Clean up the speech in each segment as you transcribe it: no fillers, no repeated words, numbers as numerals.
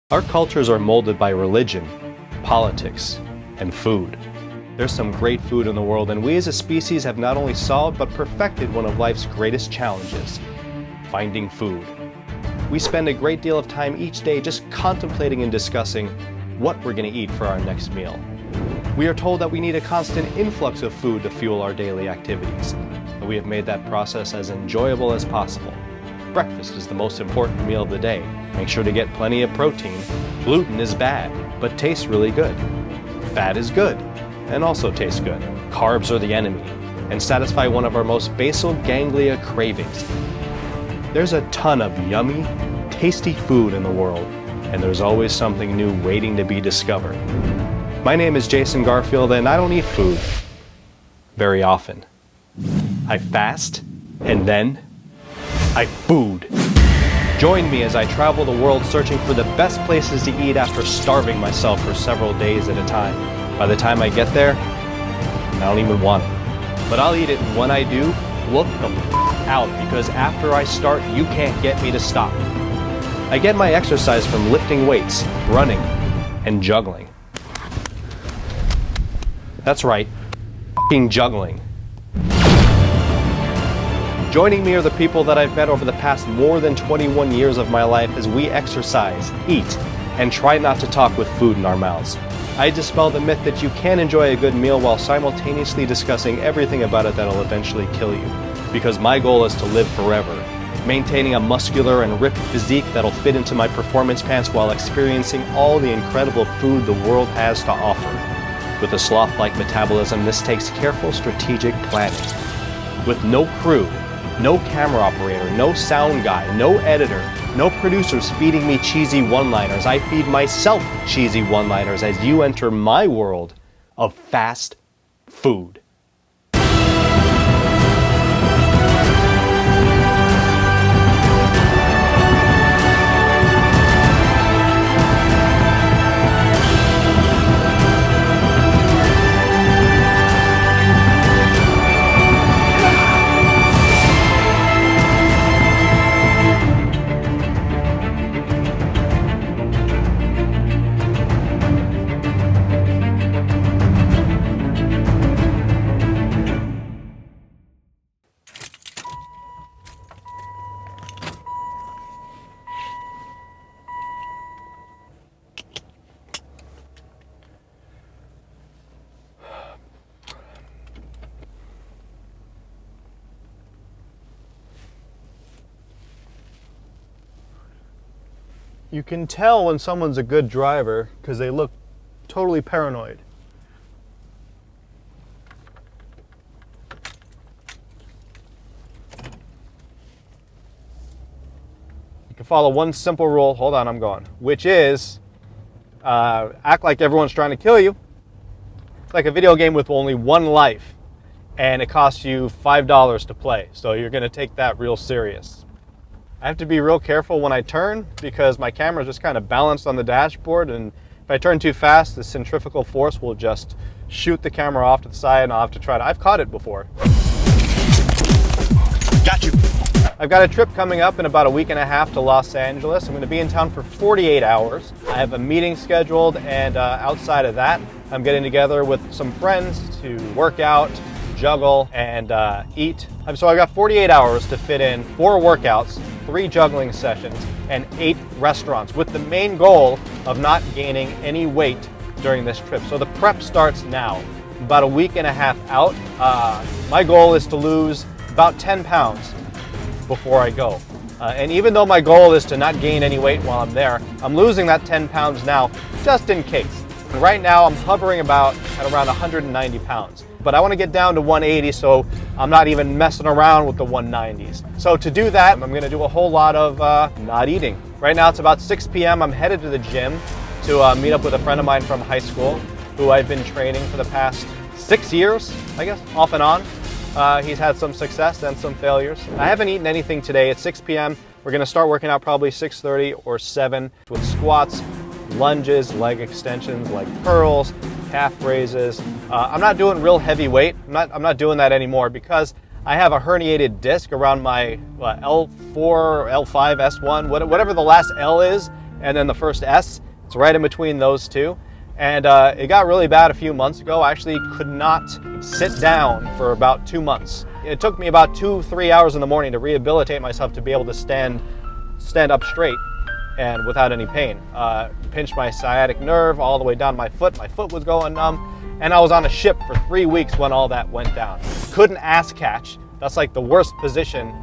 Our cultures are molded by religion, politics, and food. There's some great food in the world, and we as a species have not only solved but perfected one of life's greatest challenges: finding food. We spend a great deal of time each day just contemplating and discussing what we're going to eat for our next meal. We are told that we need a constant influx of food to fuel our daily activities, and we have made that process as enjoyable as possible. Breakfast is the most important meal of the day. Make sure to get plenty of protein. Gluten is bad, but tastes really good. Fat is good, and also tastes good. Carbs are the enemy, and satisfy one of our most basal ganglia cravings. There's a ton of yummy, tasty food in the world, and there's always something new waiting to be discovered. My name is Jason Garfield, and I don't eat food very often. I fast, and then I food. Join me as I travel the world searching for the best places to eat after starving myself for several days at a time. By the time I get there, I don't even want it. But I'll eat it, and when I do, look the out, because after I start, you can't get me to stop. I get my exercise from lifting weights, running, and juggling. That's right, juggling. Joining me are the people that I've met over the past more than 21 years of my life as we exercise, eat, and try not to talk with food in our mouths. I dispel the myth that you can enjoy a good meal while simultaneously discussing everything about it that'll eventually kill you. Because my goal is to live forever, maintaining a muscular and ripped physique that'll fit into my performance pants while experiencing all the incredible food the world has to offer. With a sloth-like metabolism, this takes careful strategic planning. With no crew, no camera operator, no sound guy, no editor, no producers feeding me cheesy one-liners. I feed myself cheesy one-liners as you enter my world of fast food. You can tell when someone's a good driver because they look totally paranoid. You can follow one simple rule, hold on, I'm going, which is act like everyone's trying to kill you. It's like a video game with only one life, and it costs you $5 to play, so you're going to take that real serious. I have to be real careful when I turn because my camera is just kind of balanced on the dashboard, and if I turn too fast, the centrifugal force will just shoot the camera off to the side, and I'll have to try to, I've caught it before. Got you. I've got a trip coming up in about a week and a half to Los Angeles. I'm going to be in town for 48 hours. I have a meeting scheduled, and outside of that, I'm getting together with some friends to work out, juggle, and eat. So I've got 48 hours to fit in 4 workouts, 3 juggling sessions, and 8 restaurants, with the main goal of not gaining any weight during this trip. So the prep starts now, about a week and a half out. My goal is to lose about 10 pounds before I go. And even though my goal is to not gain any weight while I'm there, I'm losing that 10 pounds now, just in case. And right now I'm hovering about at around 190 pounds. But I want to get down to 180, so I'm not even messing around with the 190s. So to do that, I'm going to do a whole lot of not eating. Right now it's about 6 p.m. I'm headed to the gym to meet up with a friend of mine from high school who I've been training for the past 6 years, I guess, off and on. He's had some success and some failures. I haven't eaten anything today. At 6 p.m. we're going to start working out probably 6:30 or 7 with squats, lunges, leg extensions, leg curls, calf raises. I'm not doing real heavy weight. I'm not doing that anymore because I have a herniated disc around my L4, L5, S1, whatever the last L is and then the first S. It's right in between those two. And it got really bad a few months ago. I actually could not sit down for about 2 months. It took me about 2-3 hours in the morning to rehabilitate myself to be able to stand up straight and without any pain. Pinched my sciatic nerve all the way down my foot. My foot was going numb. And I was on a ship for 3 weeks when all that went down. Couldn't ass catch. That's like the worst position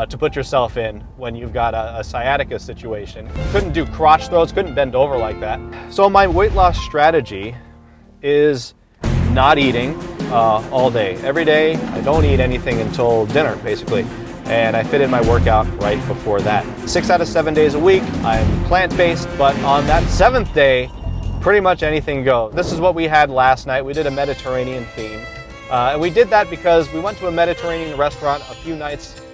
to put yourself in when you've got a sciatica situation. Couldn't do crotch throws, couldn't bend over like that. So my weight loss strategy is not eating all day. Every day, I don't eat anything until dinner, basically. And I fit in my workout right before that. 6 out of 7 days a week, I'm plant-based, but on that 7th day, pretty much anything goes. This is what we had last night. We did a Mediterranean theme. And we did that because we went to a Mediterranean restaurant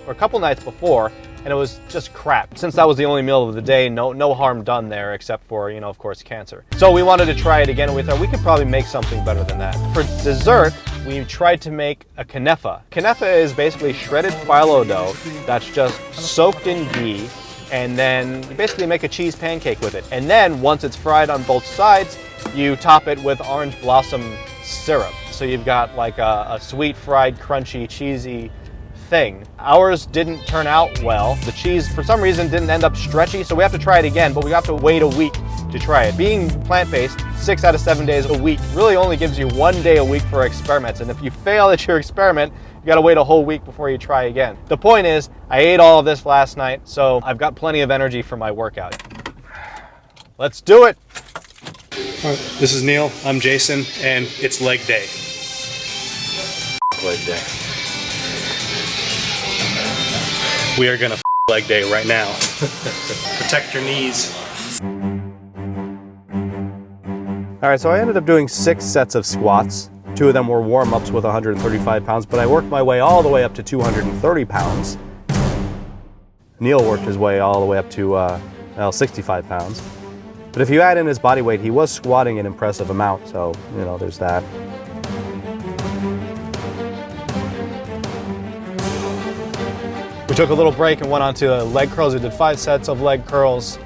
a couple nights before, and it was just crap. Since that was the only meal of the day, no harm done there except for, of course, cancer. So we wanted to try it again, and we thought we could probably make something better than that. For dessert, we tried to make a knefa. Knefa is basically shredded phyllo dough that's just soaked in ghee, and then you basically make a cheese pancake with it. And then once it's fried on both sides, you top it with orange blossom syrup. So you've got like a sweet, fried, crunchy, cheesy thing. Ours didn't turn out well. The cheese, for some reason, didn't end up stretchy, so we have to try it again, but we have to wait a week to try it. Being plant-based, 6 out of 7 days a week really only gives you 1 day a week for experiments, and if you fail at your experiment, you gotta wait a whole week before you try again. The point is, I ate all of this last night, so I've got plenty of energy for my workout. Let's do it! All right, this is Neil, I'm Jason, and it's leg day. Leg day. We are gonna leg day right now. Protect your knees. All right, so I ended up doing 6 sets of squats. 2 of them were warm-ups with 135 pounds, but I worked my way all the way up to 230 pounds. Neil worked his way all the way up to 65 pounds. But if you add in his body weight, he was squatting an impressive amount, so, there's that. We took a little break and went on to leg curls. We did 5 sets of leg curls.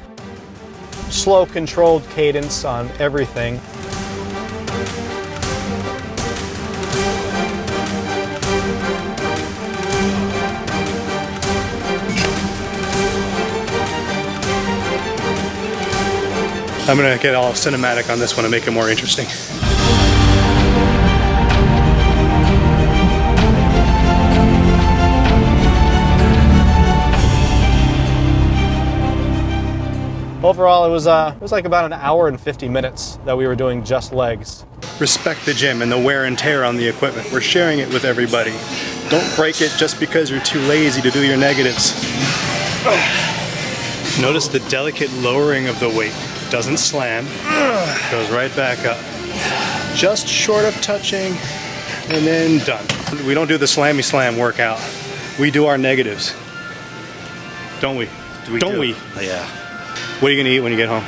Slow, controlled cadence on everything. I'm gonna get all cinematic on this one and make it more interesting. Overall, it was like about an hour and 50 minutes that we were doing just legs. Respect the gym and the wear and tear on the equipment. We're sharing it with everybody. Don't break it just because you're too lazy to do your negatives. Notice the delicate lowering of the weight. Doesn't slam, goes right back up. Just short of touching, and then done. We don't do the slammy slam workout. We do our negatives. Don't we? Don't we? Oh, yeah. What are you gonna eat when you get home?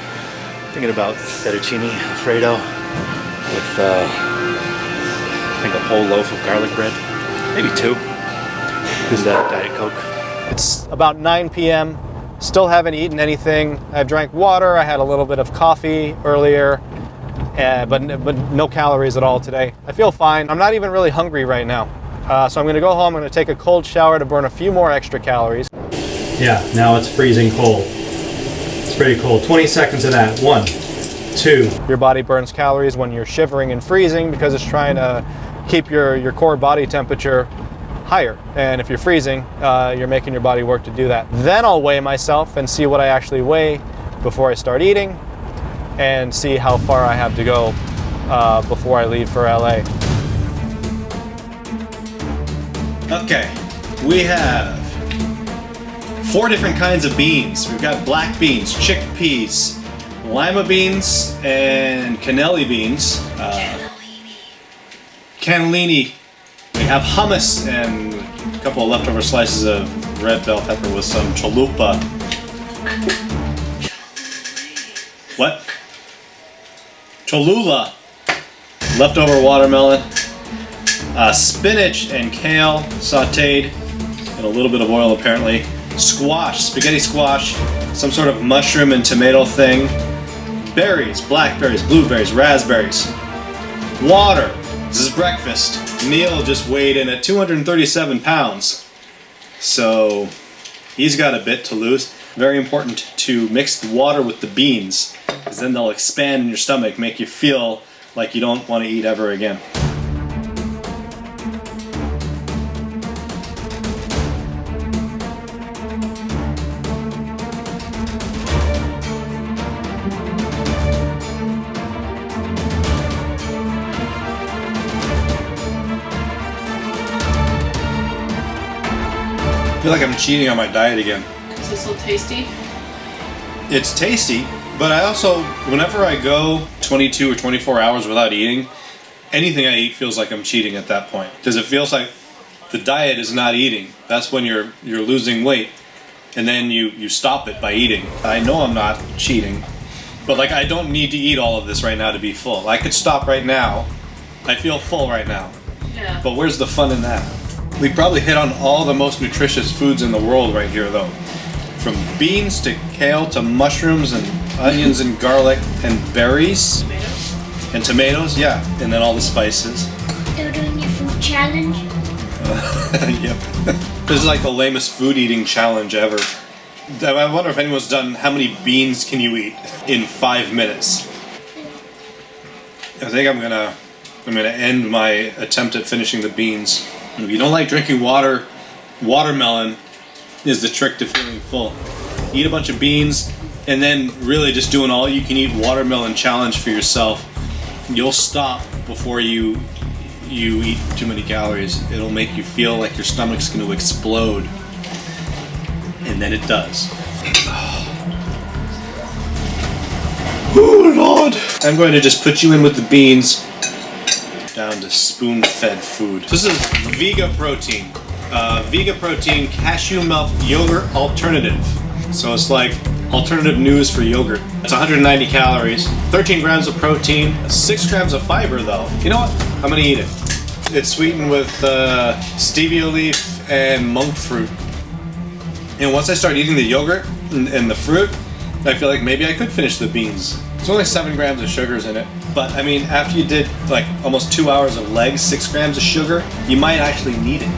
Thinking about fettuccine Alfredo with I think a whole loaf of garlic bread, maybe 2. Is that Diet Coke? It's about 9 p.m. Still haven't eaten anything. I've drank water. I had a little bit of coffee earlier, but no calories at all today. I feel fine. I'm not even really hungry right now. So I'm gonna go home. I'm gonna take a cold shower to burn a few more extra calories. Yeah, now it's freezing cold. It's pretty cold. 20 seconds of that. 1, 2. Your body burns calories when you're shivering and freezing because it's trying to keep your core body temperature higher. And if you're freezing, you're making your body work to do that. Then I'll weigh myself and see what I actually weigh before I start eating and see how far I have to go before I leave for LA. Okay, we have 4 different kinds of beans. We've got black beans, chickpeas, lima beans, and cannelli beans. Cannellini. We have hummus and a couple of leftover slices of red bell pepper with some chalupa. What? Cholula. Leftover watermelon. Spinach and kale sauteed in a little bit of oil apparently. squash, spaghetti squash, some sort of mushroom and tomato thing, berries, blackberries, blueberries, raspberries, water. This is breakfast. Neil just weighed in at 237 pounds. So he's got a bit to lose. Very important to mix the water with the beans, because then they'll expand in your stomach, make you feel like you don't want to eat ever again. I feel like I'm cheating on my diet again. Is this so tasty? It's tasty, but I also, whenever I go 22 or 24 hours without eating, anything I eat feels like I'm cheating at that point. Because it feels like the diet is not eating. That's when you're losing weight, and then you stop it by eating. I know I'm not cheating, but like I don't need to eat all of this right now to be full. I could stop right now. I feel full right now. Yeah. But where's the fun in that? We probably hit on all the most nutritious foods in the world right here, though. From beans to kale to mushrooms and onions and garlic and berries. Tomatoes? And tomatoes, yeah. And then all the spices. They're doing your food challenge. Yep. This is like the lamest food eating challenge ever. I wonder if anyone's done how many beans can you eat in 5 minutes. I think I'm gonna end my attempt at finishing the beans. If you don't like drinking water, watermelon is the trick to feeling full. Eat a bunch of beans, and then really just do an all-you-can-eat watermelon challenge for yourself. You'll stop before you eat too many calories. It'll make you feel like your stomach's going to explode, and then it does. Oh Lord! I'm going to just put you in with the beans. Down to spoon-fed food. This is Vega Protein. Vega Protein cashew milk yogurt alternative. So it's like alternative news for yogurt. It's 190 calories, 13 grams of protein, 6 grams of fiber though. You know what? I'm gonna eat it. It's sweetened with stevia leaf and monk fruit. And once I start eating the yogurt and the fruit, I feel like maybe I could finish the beans. There's only 7 grams of sugars in it. But I mean, after you did like almost 2 hours of legs, 6 grams of sugar, you might actually need it.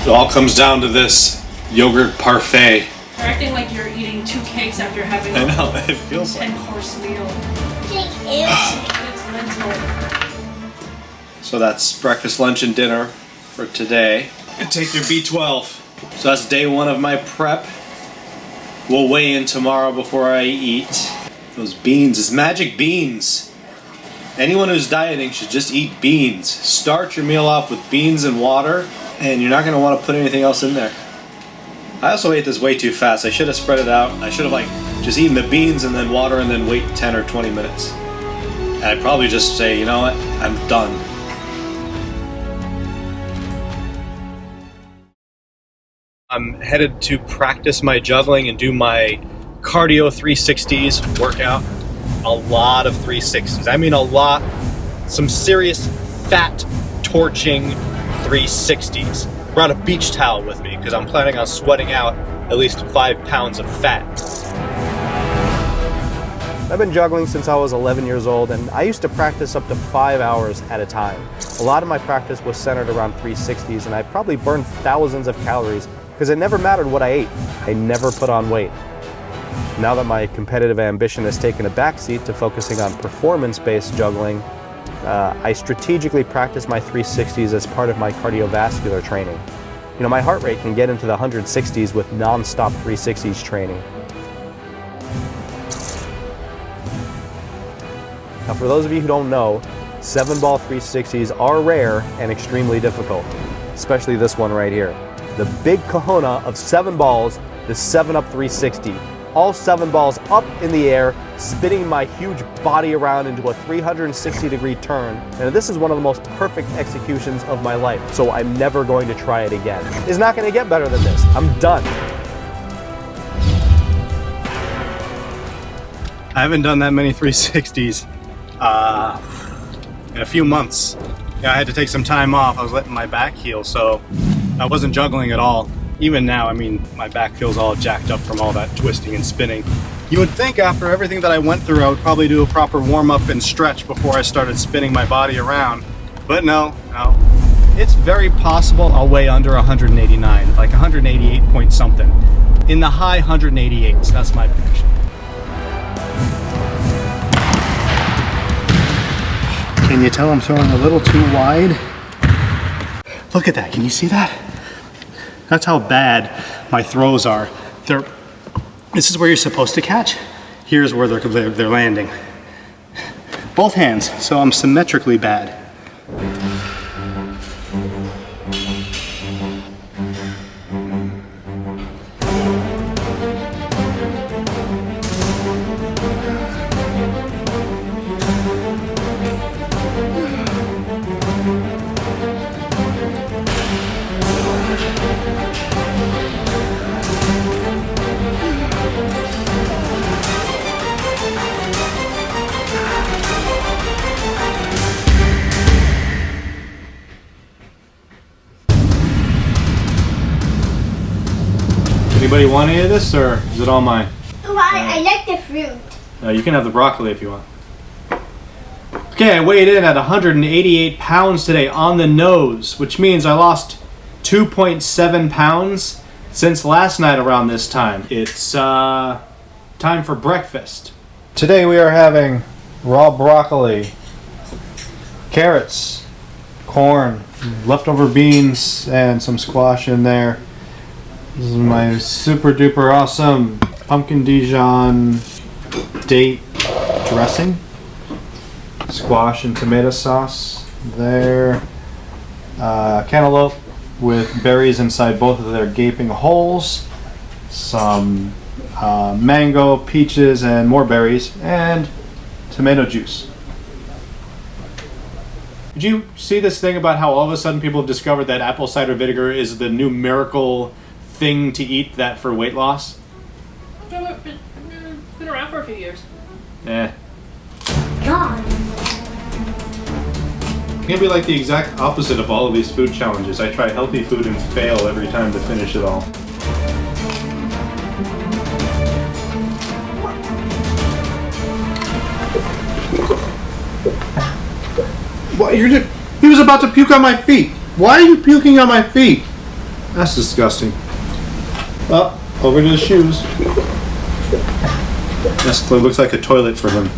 It all comes down to this yogurt parfait. You're acting like you're eating 2 cakes after having I know, it feels a like 10-course meal. Take It's mental. So that's breakfast, lunch, and dinner for today. And take your B12. So that's day 1 of my prep. We'll weigh in tomorrow before I eat. Those beans, it's magic beans. Anyone who's dieting should just eat beans. Start your meal off with beans and water, and you're not going to want to put anything else in there. I also ate this way too fast. I should have spread it out. I should have like just eaten the beans and then water and then wait 10 or 20 minutes. And I'd probably just say, you know what, I'm done. I'm headed to practice my juggling and do my cardio 360s workout. A lot of 360s. I mean a lot. Some serious fat torching 360s. Brought a beach towel with me because I'm planning on sweating out at least 5 pounds of fat. I've been juggling since I was 11 years old, and I used to practice up to 5 hours at a time. A lot of my practice was centered around 360s, and I probably burned thousands of calories because it never mattered what I ate. I never put on weight. Now that my competitive ambition has taken a backseat to focusing on performance-based juggling, I strategically practice my 360s as part of my cardiovascular training. You know, my heart rate can get into the 160s with non-stop 360s training. Now, for those of you who don't know, 7-ball 360s are rare and extremely difficult, especially this one right here. The big kahuna of 7 balls, the 7-up 360. All 7 balls up in the air, spinning my huge body around into a 360-degree turn. And this is one of the most perfect executions of my life, so I'm never going to try it again. It's not going to get better than this. I'm done. I haven't done that many 360s in a few months. Yeah, I had to take some time off. I was letting my back heal, so I wasn't juggling at all. Even now, I mean, my back feels all jacked up from all that twisting and spinning. You would think after everything that I went through, I would probably do a proper warm-up and stretch before I started spinning my body around. But no. It's very possible I'll weigh under 189, like 188 point something. In the high 188s, that's my prediction. Can you tell I'm throwing a little too wide? Look at that, can you see that? That's how bad my throws are. This is where you're supposed to catch. Here's where they're landing. Both hands, so I'm symmetrically bad. Anybody want any of this, or is it all mine? Oh, I like the fruit. You can have the broccoli if you want. Okay, I weighed in at 188 pounds today on the nose, which means I lost 2.7 pounds since last night around this time. It's time for breakfast. Today we are having raw broccoli, carrots, corn, leftover beans, and some squash in there. This is my super duper awesome pumpkin Dijon date dressing. Squash and tomato sauce there. Cantaloupe with berries inside both of their gaping holes. Some mango, peaches, and more berries, and tomato juice. Did you see this thing about how all of a sudden people have discovered that apple cider vinegar is the new miracle thing to eat that for weight loss? It's been around for a few years. Eh. God. Can't be like the exact opposite of all of these food challenges. I try healthy food and fail every time to finish it all. What? He was about to puke on my feet. Why are you puking on my feet? That's disgusting. Well, over to the shoes. This looks like a toilet for him.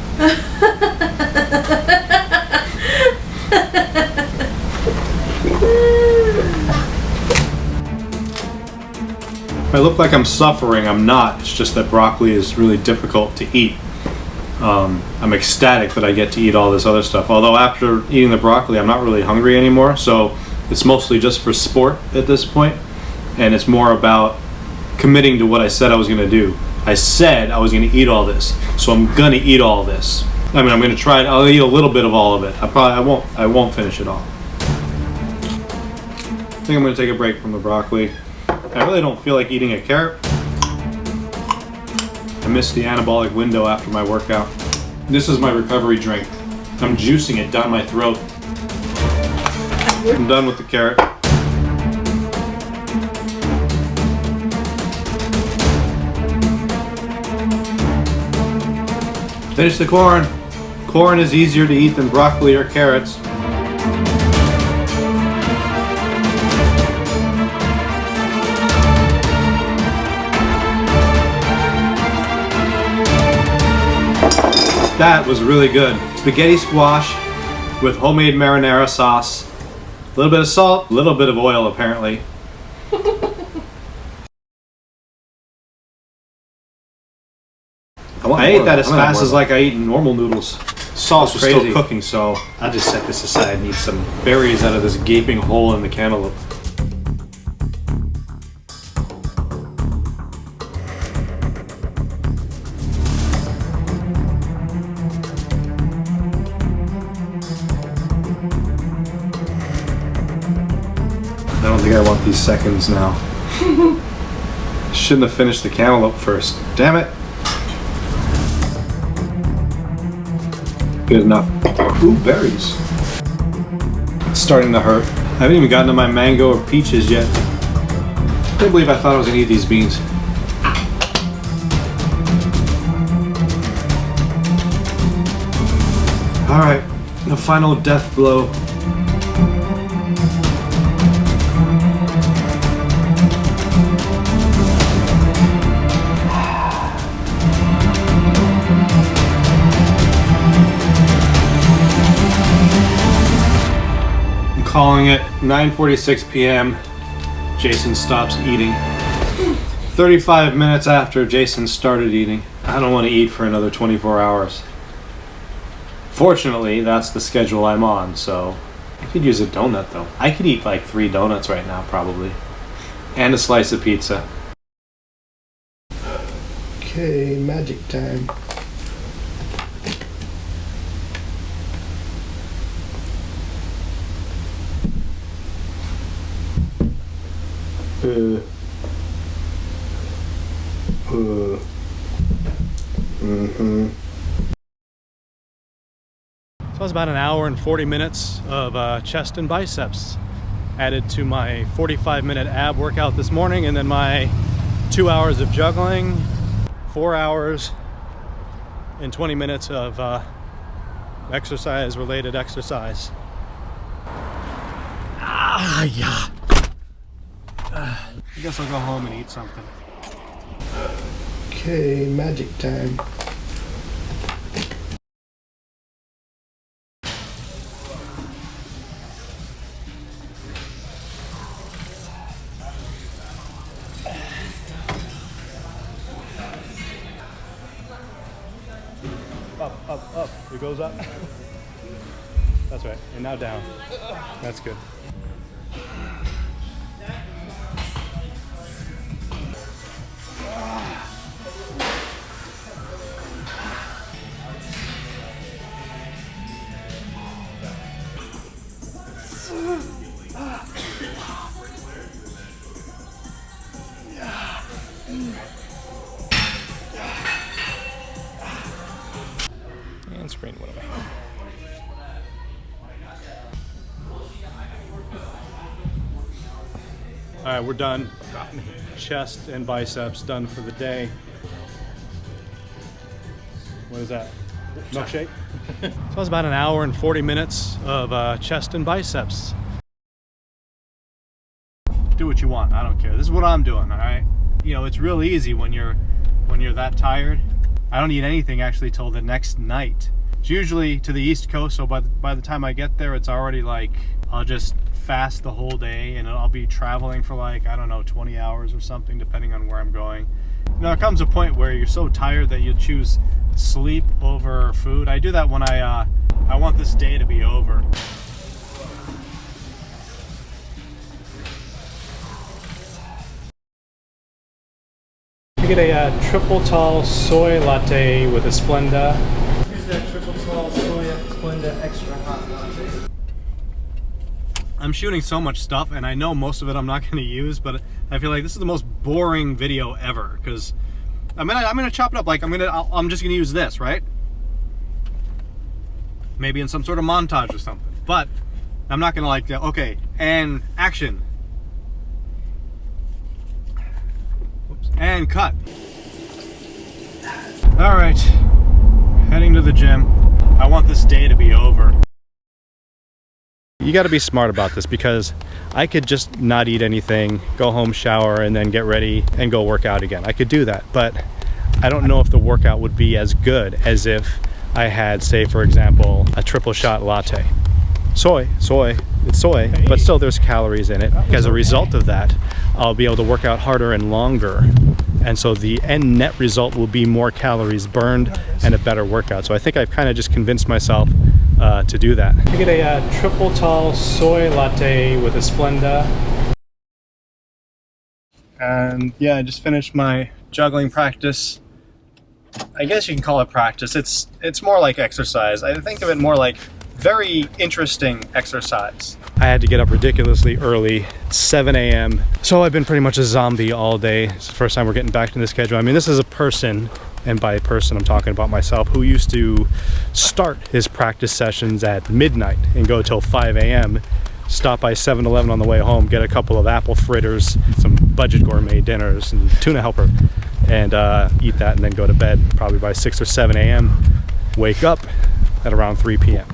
If I look like I'm suffering, I'm not. It's just that broccoli is really difficult to eat. I'm ecstatic that I get to eat all this other stuff. Although after eating the broccoli, I'm not really hungry anymore. So it's mostly just for sport at this point. And it's more about committing to what I said I was going to do. I said I was going to eat all this. So I'm going to eat all this. I mean, I'm going to try it. I'll eat a little bit of all of it. I won't finish it all. I think I'm going to take a break from the broccoli. I really don't feel like eating a carrot. I missed the anabolic window after my workout. This is my recovery drink. I'm juicing it down my throat. I'm done with the carrot. Finish the corn. Corn is easier to eat than broccoli or carrots. That was really good. Spaghetti squash with homemade marinara sauce. A little bit of salt, a little bit of oil apparently. I ate that as fast as like I eat normal noodles. Sauce was still cooking, so I'll just set this aside and eat some berries out of this gaping hole in the cantaloupe. I don't think I want these seconds now. Shouldn't have finished the cantaloupe first. Damn it. Good enough. Ooh, berries. It's starting to hurt. I haven't even gotten to my mango or peaches yet. I can't believe I thought I was gonna eat these beans. All right, the final death blow. I'm calling it 9:46 p.m. Jason stops eating. 35 minutes after Jason started eating. I don't want to eat for another 24 hours. Fortunately, that's the schedule I'm on, so I could use a donut though. I could eat like 3 donuts right now probably. And a slice of pizza. Okay, magic time. So it was about an hour and 40 minutes of chest and biceps added to my 45-minute ab workout this morning, and then my 2 hours of juggling, 4 hours and 20 minutes of exercise-related exercise. Yeah. I guess I'll go home and eat something. Okay, magic time. Up. It goes up. That's right. And now down. That's good. And screen went away. All right, we're done. Chest and biceps done for the day. What is that? Milkshake? So it was about an hour and 40 minutes of chest and biceps. Do what you want, I don't care. This is what I'm doing, all right? You know, it's real easy when you're that tired. I don't eat anything actually till the next night. It's usually to the East Coast, so by the time I get there, it's already like, I'll just fast the whole day and I'll be traveling for like, I don't know, 20 hours or something, depending on where I'm going. You know, there comes a point where you're so tired that you choose sleep over food. I do that when I want this day to be over. I get a triple tall soy latte with a Splenda. Here's that triple tall soy Splenda extra hot latte. I'm shooting so much stuff, and I know most of it I'm not going to use, but I feel like this is the most boring video ever because I'm gonna chop it up. Like I'm just gonna use this, right? Maybe in some sort of montage or something. But I'm not gonna like, okay, and action. Oops. And cut. All right, heading to the gym. I want this day to be over. You got to be smart about this because I could just not eat anything, go home, shower, and then get ready and go work out again. I could do that, but I don't know if the workout would be as good as if I had, say, for example, a triple shot latte. Soy, it's soy, but still there's calories in it. As a result of that, I'll be able to work out harder and longer. And so the end net result will be more calories burned and a better workout. So I think I've kind of just convinced myself to do that. I get a triple tall soy latte with a Splenda. And yeah, I just finished my juggling practice. I guess you can call it practice. It's more like exercise. I think of it more like very interesting exercise. I had to get up ridiculously early, 7 a.m. So I've been pretty much a zombie all day. It's the first time we're getting back to the schedule. I mean, this is a person and by person I'm talking about myself, who used to start his practice sessions at midnight and go till 5 a.m., stop by 7-Eleven on the way home, get a couple of apple fritters, some budget gourmet dinners, and tuna helper, and eat that, and then go to bed probably by 6 or 7 a.m., wake up at around 3 p.m.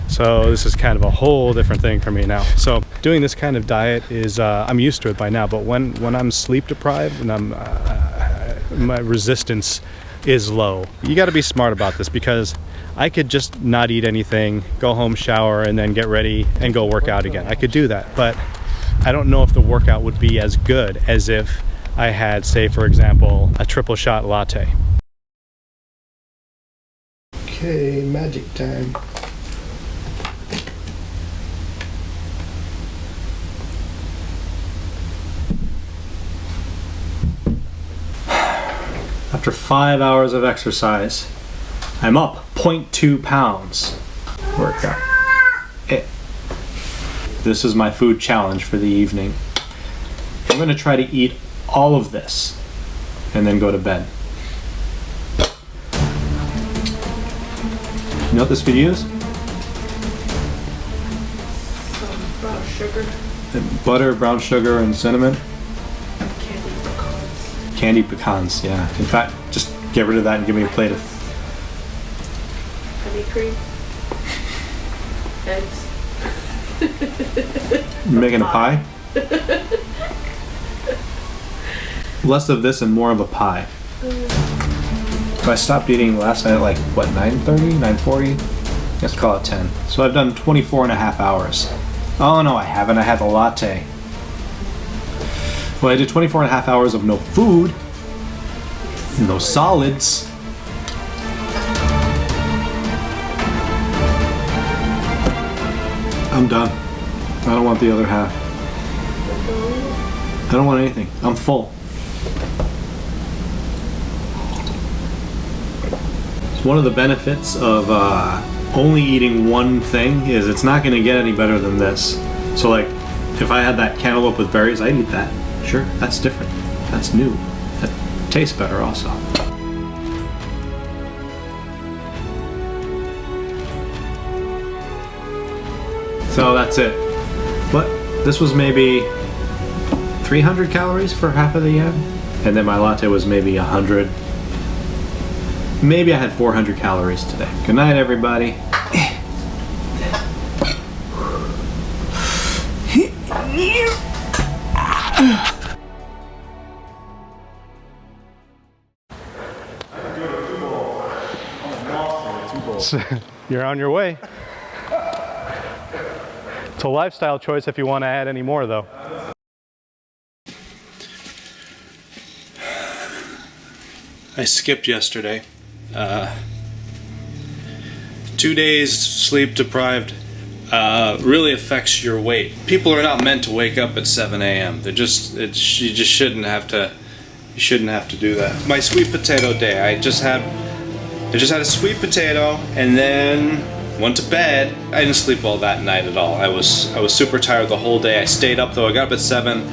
So this is kind of a whole different thing for me now. So doing this kind of diet is, I'm used to it by now, but when I'm sleep deprived and I'm, my resistance is low. You got to be smart about this, because I could just not eat anything, go home, shower, and then get ready and go work out again. I could do that, but I don't know if the workout would be as good as if I had, say, for example, a triple shot latte. Okay, magic time. After 5 hours of exercise, I'm up 0.2 pounds. Workout. This is my food challenge for the evening. I'm gonna try to eat all of this and then go to bed. You know what this could use? Brown sugar. Butter, brown sugar, and cinnamon. Candy pecans. Candied pecans, yeah. In fact, just get rid of that and give me a plate of Heavy cream. Eggs. You're making a pie? Less of this and more of a pie. So I stopped eating last night at like, what, 9:30, 9:40? Let's call it 10. So I've done 24 and a half hours. Oh no, I haven't. I had the latte. Well, I did 24 and a half hours of no food, no solids. I'm done. I don't want the other half. I don't want anything. I'm full. One of the benefits of only eating one thing is it's not going to get any better than this. So like, if I had that cantaloupe with berries, I'd eat that. Sure, that's different. That's new. That tastes better also. So that's it. But this was maybe 300 calories for half of the yen. And then my latte was maybe 100. Maybe I had 400 calories today. Good night, everybody. You're on your way. It's a lifestyle choice if you want to add any more, though. I skipped yesterday. 2 days sleep deprived really affects your weight. People are not meant to wake up at 7 a.m. You just shouldn't have to. You shouldn't have to do that. My sweet potato day. I just had a sweet potato and then went to bed. I didn't sleep well that night at all. I was super tired the whole day. I stayed up though. I got up at 7.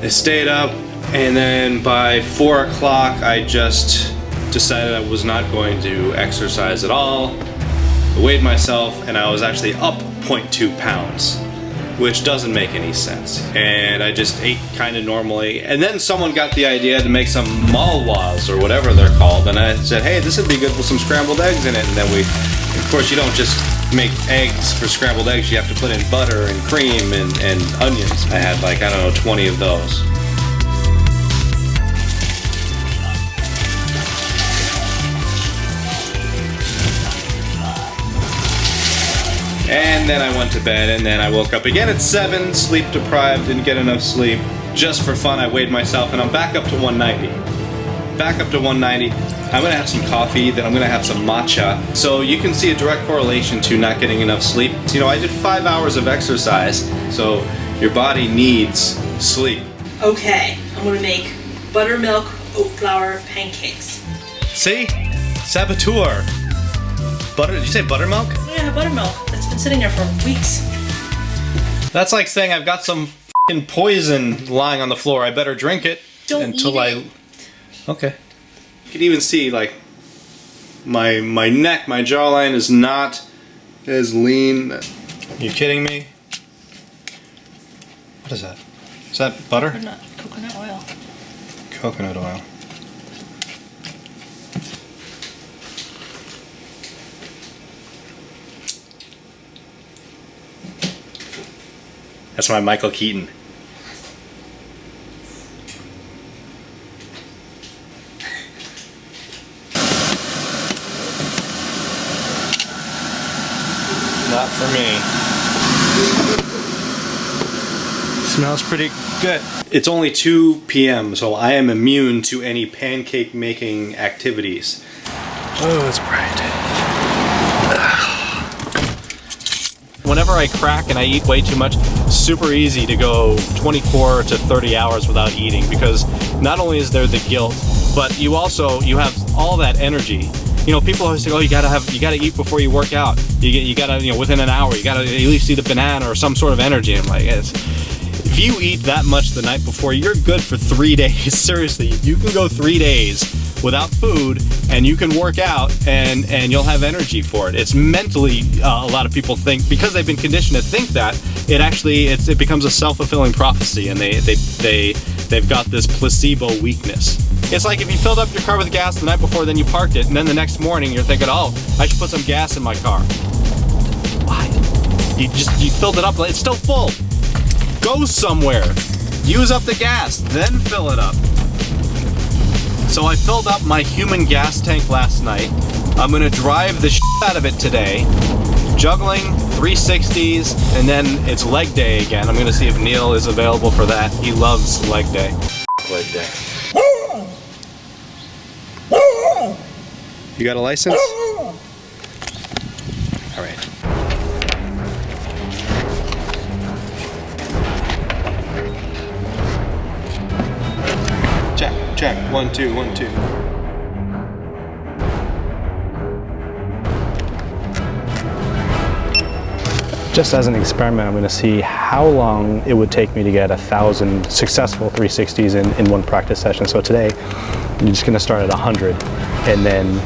I stayed up, and then by 4 o'clock I just decided I was not going to exercise at all. I weighed myself and I was actually up 0.2 pounds, which doesn't make any sense. And I just ate kind of normally. And then someone got the idea to make some malwas or whatever they're called. And I said, hey, this would be good with some scrambled eggs in it. And then of course, you don't just make eggs for scrambled eggs. You have to put in butter and cream and onions. I had like, I don't know, 20 of those. And then I went to bed, and then I woke up again at 7, sleep deprived, didn't get enough sleep. Just for fun, I weighed myself, and I'm back up to 190. Back up to 190. I'm gonna have some coffee, then I'm gonna have some matcha. So you can see a direct correlation to not getting enough sleep. You know, I did 5 hours of exercise, so your body needs sleep. Okay, I'm gonna make buttermilk oat flour pancakes. See? Saboteur. Butter, did you say buttermilk? Yeah, buttermilk. That's been sitting there for weeks. That's like saying I've got some f***ing poison lying on the floor. I better drink it Don't until eat it. Okay. You can even see like my neck, my jawline is not as lean. Are you kidding me? What is that? Is that butter? Coconut oil. Coconut oil. That's my Michael Keaton. Not for me. Smells pretty good. It's only 2 p.m., so I am immune to any pancake making activities. Oh, it's bright. Whenever I crack and I eat way too much, super easy to go 24 to 30 hours without eating, because not only is there the guilt, but you have all that energy. You know, people always say, "Oh, you gotta eat before you work out. You gotta, within an hour, you gotta at least eat a banana or some sort of energy." And I'm like, if you eat that much the night before, you're good for 3 days. Seriously, you can go 3 days without food and you can work out and you'll have energy for it. It's mentally, a lot of people think, because they've been conditioned to think that, it becomes a self-fulfilling prophecy, and they've got this placebo weakness. It's like if you filled up your car with gas the night before, then you parked it, and then the next morning you're thinking, oh, I should put some gas in my car. Why? You filled it up, it's still full. Go somewhere, use up the gas, then fill it up. So I filled up my human gas tank last night. I'm gonna drive the shit out of it today, juggling 360s, and then it's leg day again. I'm gonna see if Neil is available for that. He loves leg day. Leg day. You got a license? All right. Check. 1, 2, 1, 2. Just as an experiment, I'm going to see how long it would take me to get 1,000 successful 360s in one practice session. So today, I'm just going to start at 100 and then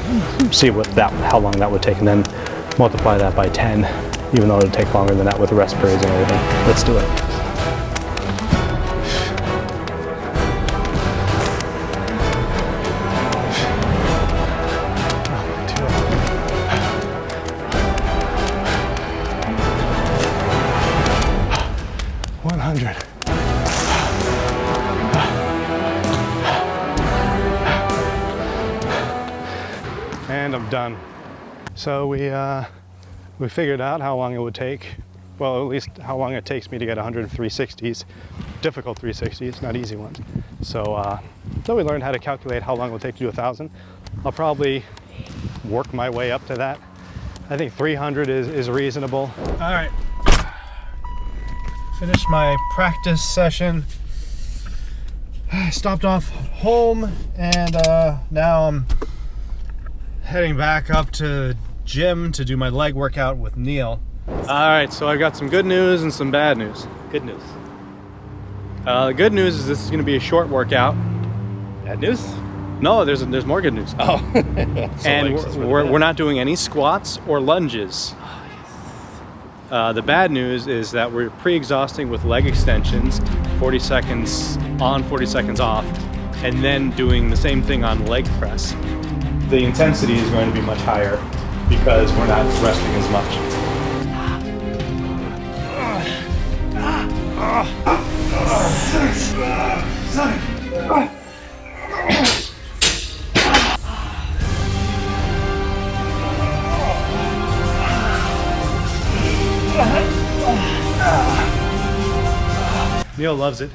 see how long that would take, and then multiply that by 10, even though it would take longer than that with rest periods and everything. Let's do it. And I'm done. So we figured out how long it would take. Well, at least how long it takes me to get 100 360s, difficult 360s, not easy ones. So then we learned how to calculate how long it would take to do 1,000. I'll probably work my way up to that. I think 300 is reasonable. All right, finished my practice session. I stopped off home, and now I'm heading back up to the gym to do my leg workout with Neil. All right, so I got some good news and some bad news. Good news. The good news is this is going to be a short workout. Bad news? No, there's more good news. Oh. And we're not doing any squats or lunges. The bad news is that we're pre-exhausting with leg extensions, 40 seconds on, 40 seconds off, and then doing the same thing on leg press. The intensity is going to be much higher because we're not resting as much. Neil loves it.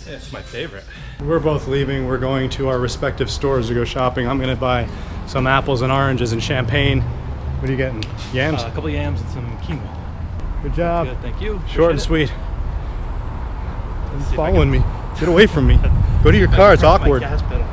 It's my favorite. We're both leaving. We're going to our respective stores to go shopping. I'm gonna buy some apples and oranges and champagne. What are you getting? Yams? A couple yams and some quinoa. Good job. Good, thank you. Short and Appreciate sweet. It's following me. Get away from me. Go to your car. It's awkward. My gas pedal.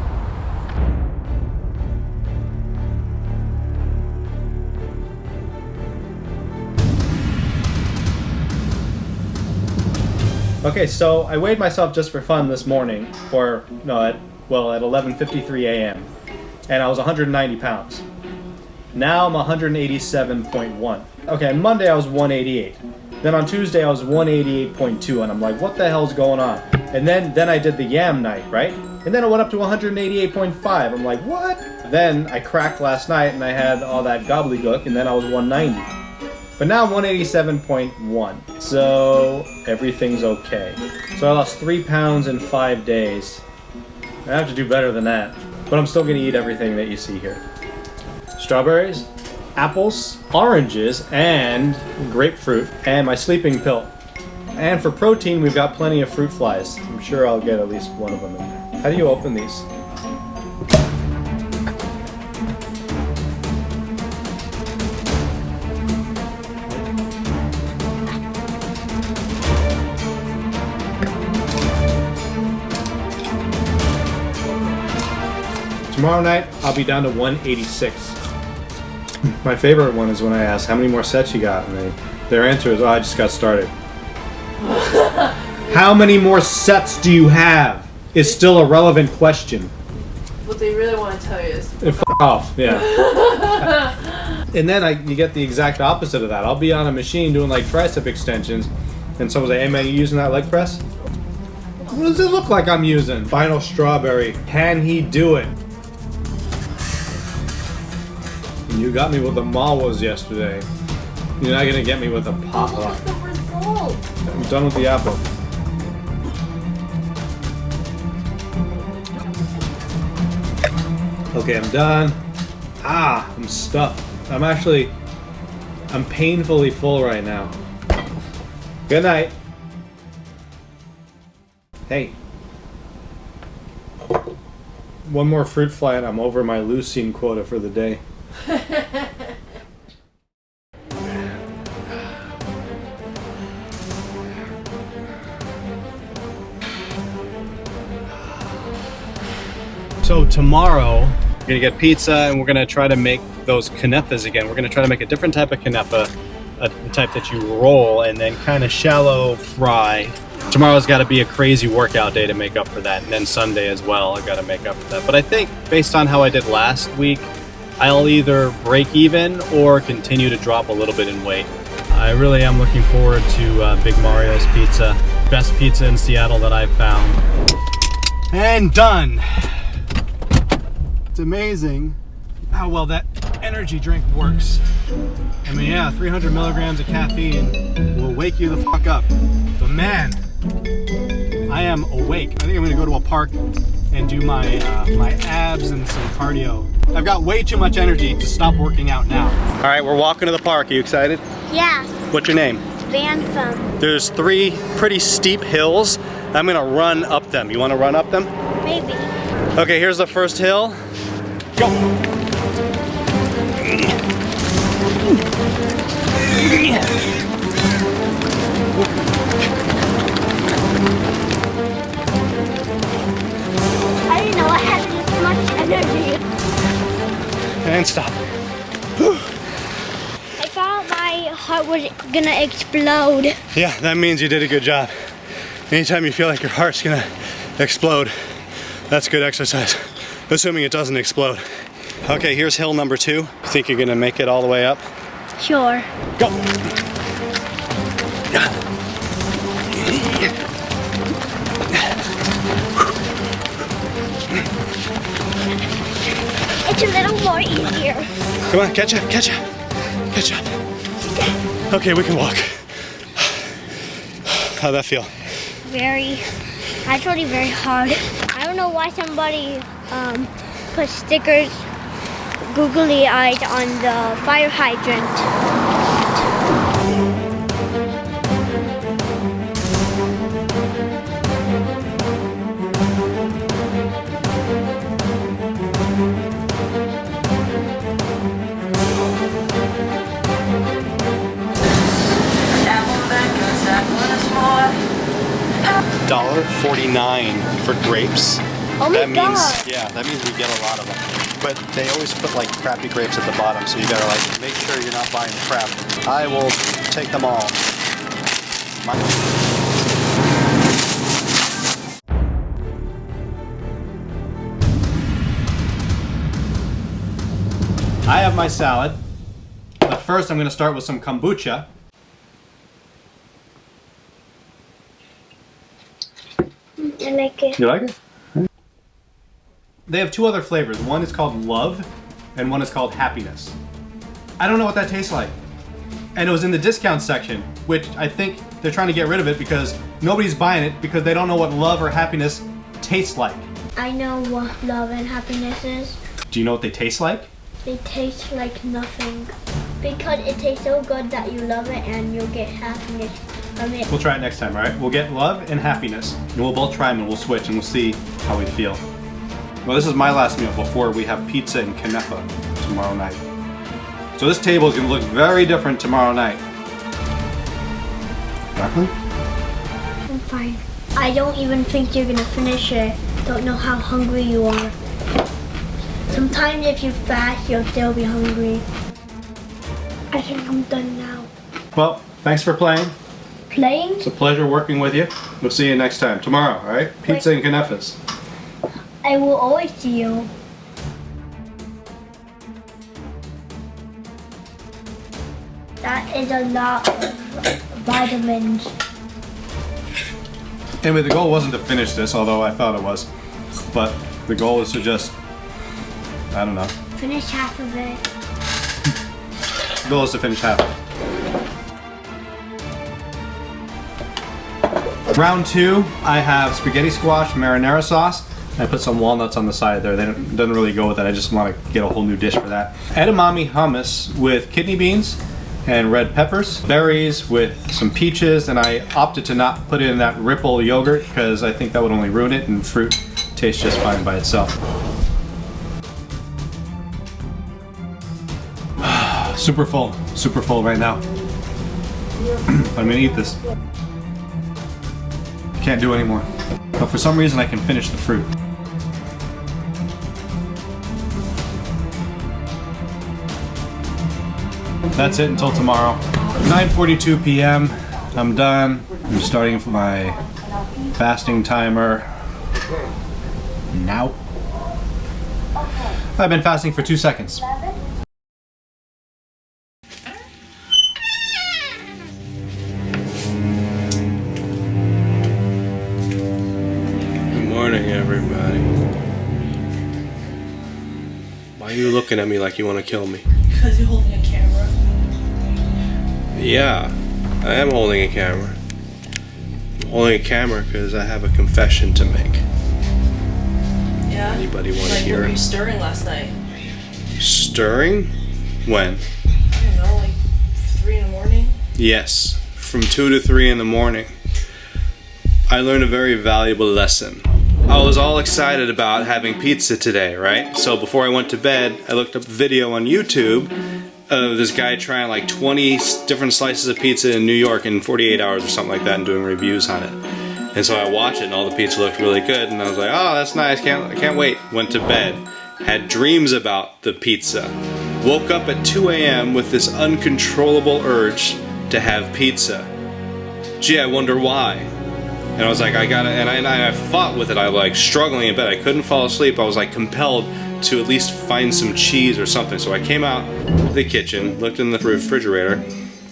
Okay, so I weighed myself just for fun this morning, or no, at well, at 11:53 a.m. and I was 190 pounds. Now I'm 187.1. Okay, on Monday I was 188. Then on Tuesday I was 188.2, and I'm like, what the hell's going on? And then I did the yam night, right? And then it went up to 188.5. I'm like, what? Then I cracked last night and I had all that gobbledygook, and then I was 190. But now I'm 187.1. So everything's okay. So I lost 3 pounds in 5 days. I have to do better than that. But I'm still gonna eat everything that you see here. Strawberries, apples, oranges, and grapefruit, and my sleeping pill. And for protein, we've got plenty of fruit flies. I'm sure I'll get at least one of them in there. How do you open these? Tomorrow night, I'll be down to 186. My favorite one is when I ask, how many more sets you got? And their answer is, oh, I just got started. How many more sets do you have? Is still a relevant question. What they really want to tell you is F off, yeah. And then you get the exact opposite of that. I'll be on a machine doing like tricep extensions, and someone's like, hey man, you using that leg press? What does it look like I'm using? Final strawberry. Can he do it? You got me with the Malwas yesterday. You're not gonna get me with a potluck. the result. I'm done with the apple. Okay, I'm done. Ah, I'm stuffed. I'm painfully full right now. Good night. Hey. One more fruit fly and I'm over my leucine quota for the day. So tomorrow, we're gonna get pizza and we're gonna try to make those cannepas again. We're gonna try to make a different type of cannepa, the type that you roll and then kind of shallow fry. Tomorrow's got to be a crazy workout day to make up for that, and then Sunday as well, I got to make up for that. But I think based on how I did last week, I'll either break even or continue to drop a little bit in weight. I really am looking forward to Big Mario's Pizza. Best pizza in Seattle that I've found. And done! It's amazing how well that energy drink works. I mean, yeah, 300 milligrams of caffeine will wake you the fuck up. But man, I am awake. I think I'm gonna go to a park and do my abs and some cardio. I've got way too much energy to stop working out now. All right, we're walking to the park. Are you excited? Yeah. What's your name? Bantham. There's 3 pretty steep hills. I'm gonna run up them. You wanna run up them? Maybe. Okay, here's the first hill. Go. I didn't know I had this much energy. And stop. I thought my heart was gonna explode. Yeah, that means you did a good job. Anytime you feel like your heart's gonna explode, that's good exercise. Assuming it doesn't explode. Okay, here's hill number 2. You think you're gonna make it all the way up? Sure. Go! It's a little more easier. Come on, catch up, catch up, catch up. Okay, we can walk. How'd that feel? Actually very hard. I don't know why somebody put stickers googly-eyed on the fire hydrant. $1.49 for grapes. Oh my That God. means, yeah, that means we get a lot of them. But they always put like crappy grapes at the bottom, so you gotta like make sure you're not buying crap. I will take them all. I have my salad, but first I'm going to start with some kombucha. I like it. You like it? They have two other flavors. One is called Love, and one is called Happiness. I don't know what that tastes like. And it was in the discount section, which I think they're trying to get rid of it because nobody's buying it because they don't know what love or happiness tastes like. I know what love and happiness is. Do you know what they taste like? They taste like nothing. Because it tastes so good that you love it and you'll get happiness from it. We'll try it next time, all right? We'll get love and happiness, and we'll both try them and we'll switch and we'll see how we feel. Well, this is my last meal before we have pizza and canepa tomorrow night. So this table is going to look very different tomorrow night. Exactly? I'm fine. I don't even think you're gonna finish it. Don't know how hungry you are. Sometimes if you fast, you'll still be hungry. I think I'm done now. Well, thanks for playing. Playing? It's a pleasure working with you. We'll see you next time. Tomorrow, all right? Pizza and canefas. I will always see you. That is a lot of vitamins. Anyway, the goal wasn't to finish this, although I thought it was. But the goal is to just, I don't know. Finish half of it. The goal is to finish half of it. Round two, I have spaghetti squash marinara sauce. I put some walnuts on the side there. Doesn't really go with it. I just want to get a whole new dish for that. Edamame hummus with kidney beans and red peppers, berries with some peaches, and I opted to not put in that Ripple yogurt because I think that would only ruin it, and fruit tastes just fine by itself. Super full right now. I'm gonna eat this. Can't do anymore. But for some reason I can finish the fruit. That's it until tomorrow. 9:42 p.m. I'm done. I'm starting my fasting timer now. I've been fasting for 2 seconds. Good morning, everybody. Why are you looking at me like you want to kill me? Because you're holding a camera. Yeah, I am holding a camera. I'm holding a camera because I have a confession to make. Yeah? Anybody want to Like, hear what were it? you stirring last night? Stirring? When? I don't know, like 3 in the morning? Yes, from 2 to 3 in the morning. I learned a very valuable lesson. I was all excited about having pizza today, right? So before I went to bed, I looked up a video on YouTube of this guy trying like 20 different slices of pizza in New York in 48 hours or something like that and doing reviews on it. And so I watched it and all the pizza looked really good and I was like, oh, that's nice, can't wait. Went to bed, had dreams about the pizza. Woke up at 2 a.m. with this uncontrollable urge to have pizza. Gee, I wonder why. And I was like, I gotta, and I fought with it. I was like struggling in bed. I couldn't fall asleep. I was like compelled to at least find some cheese or something. So I came out to the kitchen, looked in the refrigerator.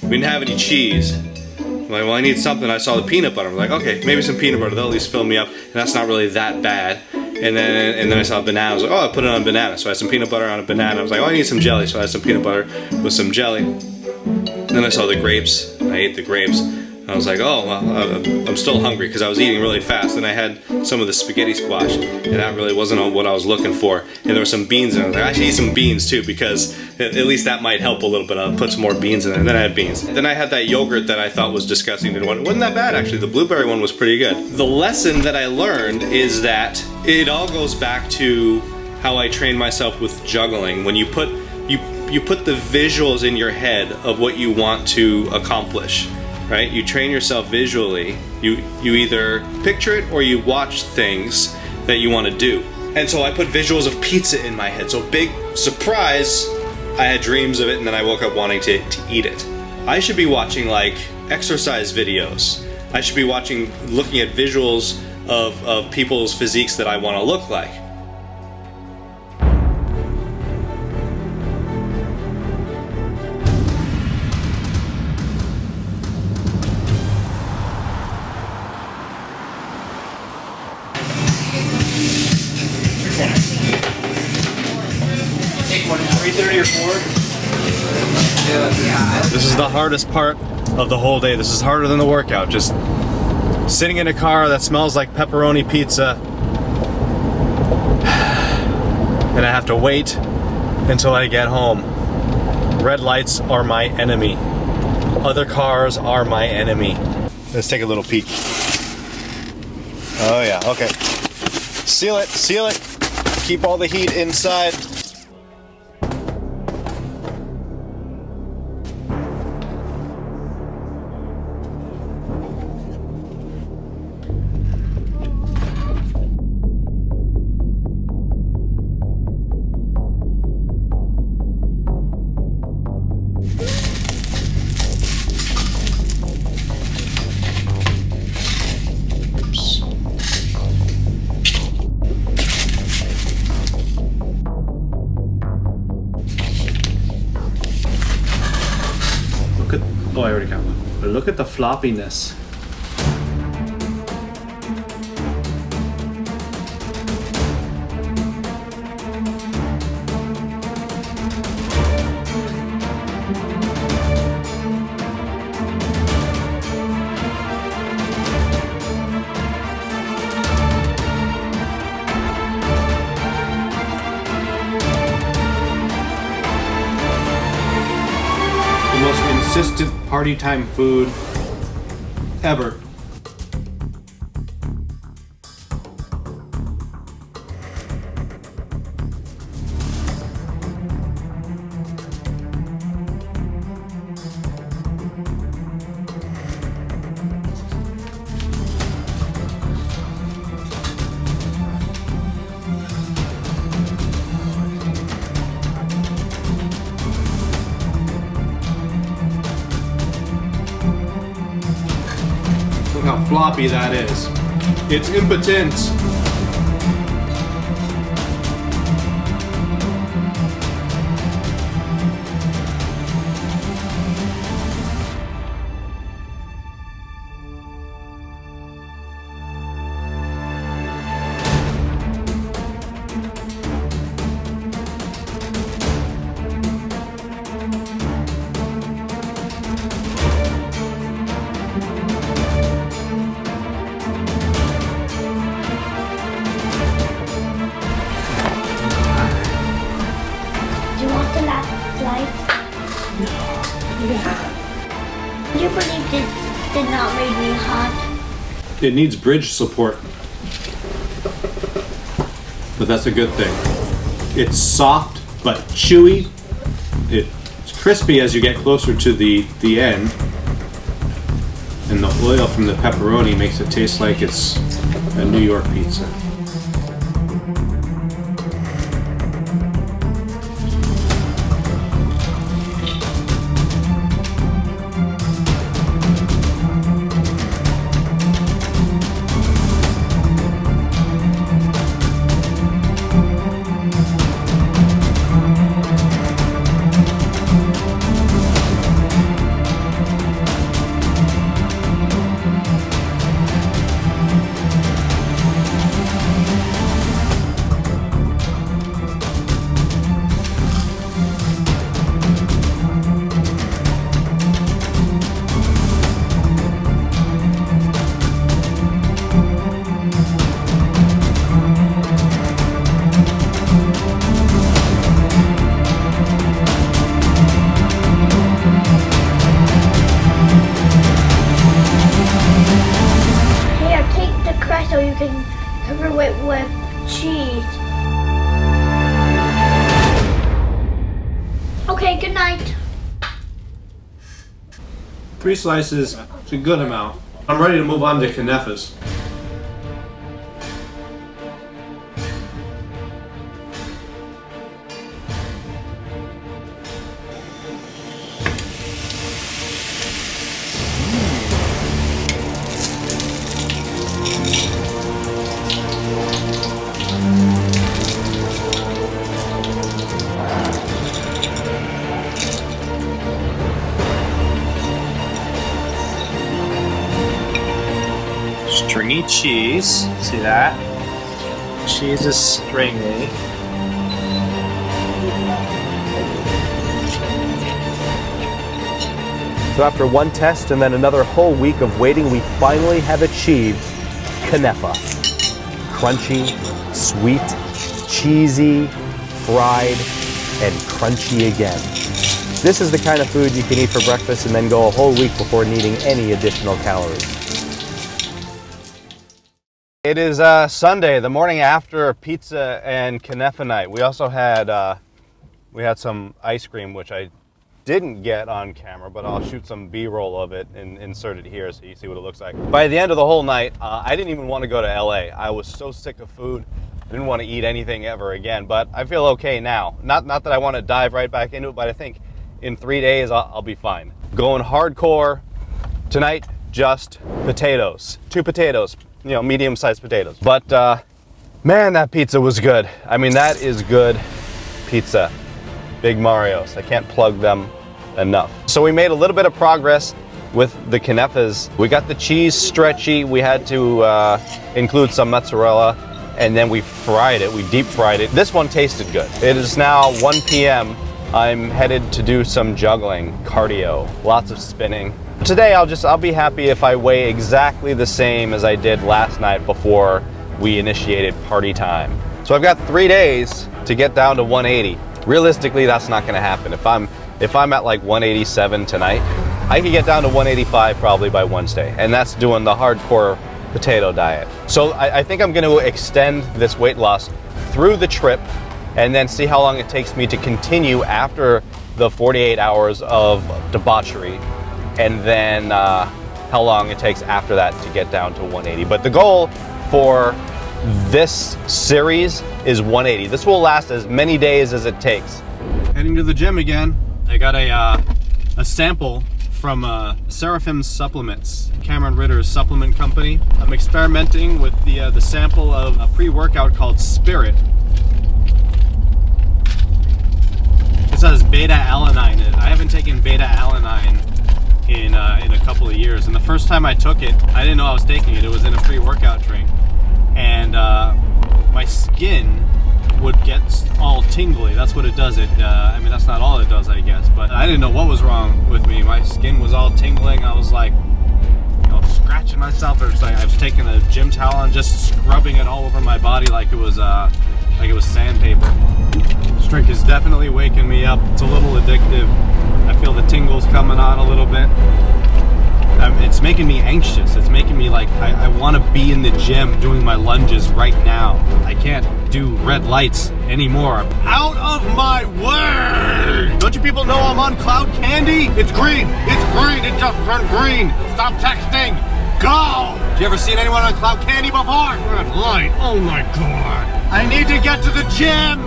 We didn't have any cheese. I'm like, well, I need something. I saw the peanut butter. I'm like, okay, maybe some peanut butter. That'll at least fill me up. And that's not really that bad. And then I saw a banana. I was like, oh, I put it on a banana. So I had some peanut butter on a banana. I was like, oh, I need some jelly. So I had some peanut butter with some jelly. Then I saw the grapes. I ate the grapes. I was like, oh, well, I'm still hungry because I was eating really fast. And I had some of the spaghetti squash, and that really wasn't what I was looking for. And there were some beans in it. I was like, I should eat some beans too because at least that might help a little bit. I'll put some more beans in it. And then I had beans. Then I had that yogurt that I thought was disgusting. It wasn't that bad, actually. The blueberry one was pretty good. The lesson that I learned is that it all goes back to how I train myself with juggling. When you put the visuals in your head of what you want to accomplish. Right? You train yourself visually. You either picture it or you watch things that you want to do. And so I put visuals of pizza in my head. So big surprise, I had dreams of it and then I woke up wanting to eat it. I should be watching like exercise videos. I should be looking at visuals of people's physiques that I want to look like. This is the hardest part of the whole day. This is harder than the workout. Just sitting in a car that smells like pepperoni pizza. And I have to wait until I get home. Red lights are my enemy. Other cars are my enemy. Let's take a little peek. Oh yeah, okay. Seal it, seal it. Keep all the heat inside. Oh, I already got one. But look at the floppiness. The most consistent party time food ever. Look how floppy that is. It's impotent. Do you want the last light? Yeah. You believe this did not make me hot? It needs bridge support. But that's a good thing. It's soft but chewy. It's crispy as you get closer to the end. And the oil from the pepperoni makes it taste like it's a New York pizza. So you can cover it with cheese. Okay, good night. 3 slices, it's a good amount. I'm ready to move on to canefas. Stringy cheese, see that? Cheese is stringy. So after one test and then another whole week of waiting, we finally have achieved Canefa. Crunchy, sweet, cheesy, fried, and crunchy again. This is the kind of food you can eat for breakfast and then go a whole week before needing any additional calories. It is Sunday, the morning after pizza and Canefa night. We also had some ice cream, which I didn't get on camera, but I'll shoot some B-roll of it and insert it here so you see what it looks like. By the end of the whole night, I didn't even want to go to LA. I was so sick of food. I didn't want to eat anything ever again, but I feel okay now. Not that I want to dive right back into it, but I think in 3 days I'll be fine. Going hardcore tonight, just potatoes. 2 potatoes, you know, medium-sized potatoes. But man, that pizza was good. I mean, that is good pizza. Big Mario's. I can't plug them enough. So we made a little bit of progress with the Canefas. We got the cheese stretchy. We had to include some mozzarella, and then we fried it. We deep fried it. This one tasted good. It is now 1 p.m. I'm headed to do some juggling, cardio, lots of spinning. Today I'll be happy if I weigh exactly the same as I did last night before we initiated party time. So I've got 3 days to get down to 180. Realistically, that's not gonna happen. If I'm at like 187 tonight, I can get down to 185 probably by Wednesday, and that's doing the hardcore potato diet. So I think I'm gonna extend this weight loss through the trip and then see how long it takes me to continue after the 48 hours of debauchery, and then how long it takes after that to get down to 180. But the goal for this series is 180. This will last as many days as it takes. Heading to the gym again. I got a sample from Seraphim Supplements, Cameron Ritter's supplement company. I'm experimenting with the sample of a pre-workout called Spirit. It says beta-alanine in it. I haven't taken beta-alanine in a couple of years, and the first time I took it, I didn't know I was taking it. It was in a pre-workout drink, and my skin would get all tingly. That's what it does. I mean, that's not all it does, I guess, but I didn't know what was wrong with me. My skin was all tingling. I was like, you know, scratching myself. Or like I was taking a gym towel and just scrubbing it all over my body like it was sandpaper. This drink is definitely waking me up. It's a little addictive. I feel the tingles coming on a little bit. It's making me anxious. It's making me like, I want to be in the gym doing my lunges right now. I can't do red lights anymore. Out of my way! Don't you people know I'm on cloud candy? It's green. It's green. It just turned green. Stop texting. Go! You ever seen anyone on cloud candy before? Red light. Oh my God. I need to get to the gym.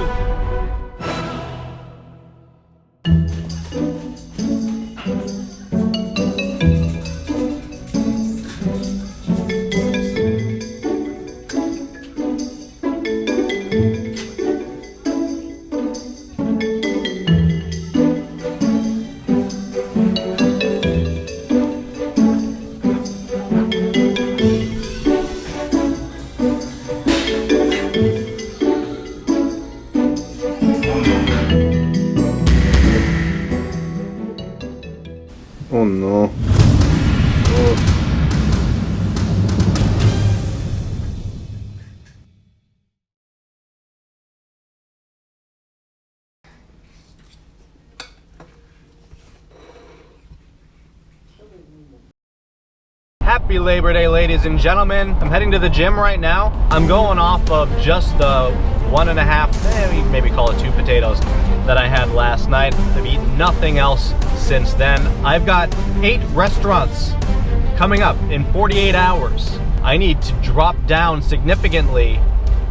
Oh no. Happy Labor Day, ladies and gentlemen. I'm heading to the gym right now. I'm going off of just the 1.5, maybe call it 2 potatoes that I had last night. I've eaten nothing else since then. I've got 8 restaurants coming up in 48 hours. I need to drop down significantly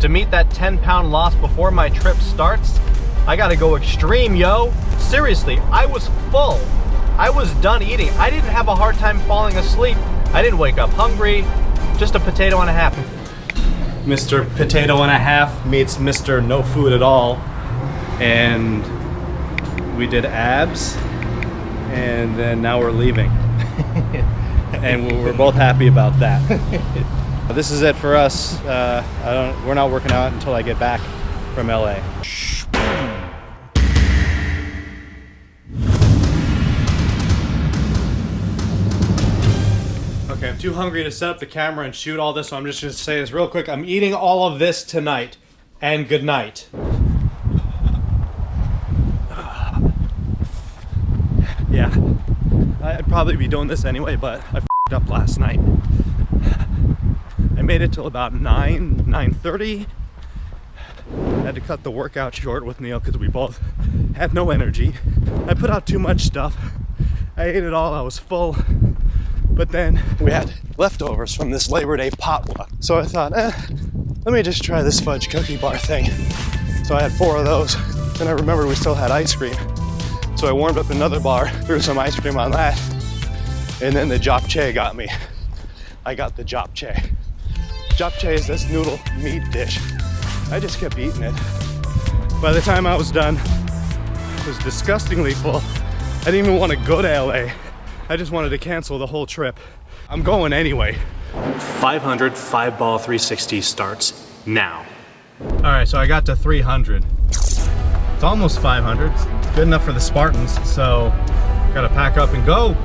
to meet that 10-pound loss before my trip starts. I gotta go extreme, yo. Seriously, I was full. I was done eating. I didn't have a hard time falling asleep. I didn't wake up hungry. Just a potato and a half. Mr. Potato and a Half meets Mr. No Food at All. And we did abs, and then now we're leaving. And we're both happy about that. This is it for us. We're not working out until I get back from LA. too hungry to set up the camera and shoot all this, so I'm just gonna say this real quick. I'm eating all of this tonight, and good night. Yeah, I'd probably be doing this anyway, but I f***ed up last night. I made it till about 9:30. I had to cut the workout short with Neil because we both had no energy. I put out too much stuff. I ate it all, I was full. But then we had leftovers from this Labor Day potluck. So I thought, let me just try this fudge cookie bar thing. So I had 4 of those. Then I remembered we still had ice cream. So I warmed up another bar, threw some ice cream on that. And then the japchae got me. I got the japchae. Japchae is this noodle meat dish. I just kept eating it. By the time I was done, I was disgustingly full. I didn't even want to go to LA. I just wanted to cancel the whole trip. I'm going anyway. 500 5-ball 360 starts now. All right, so I got to 300. It's almost 500. It's good enough for the Spartans, so gotta pack up and go.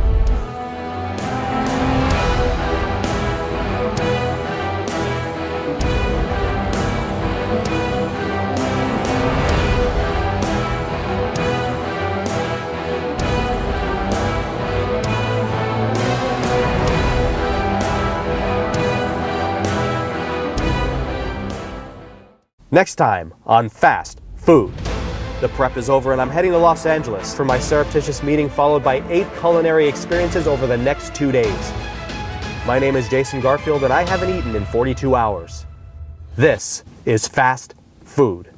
Next time on Fast Food. The prep is over and I'm heading to Los Angeles for my surreptitious meeting, followed by 8 culinary experiences over the next 2 days. My name is Jason Garfield and I haven't eaten in 42 hours. This is Fast Food.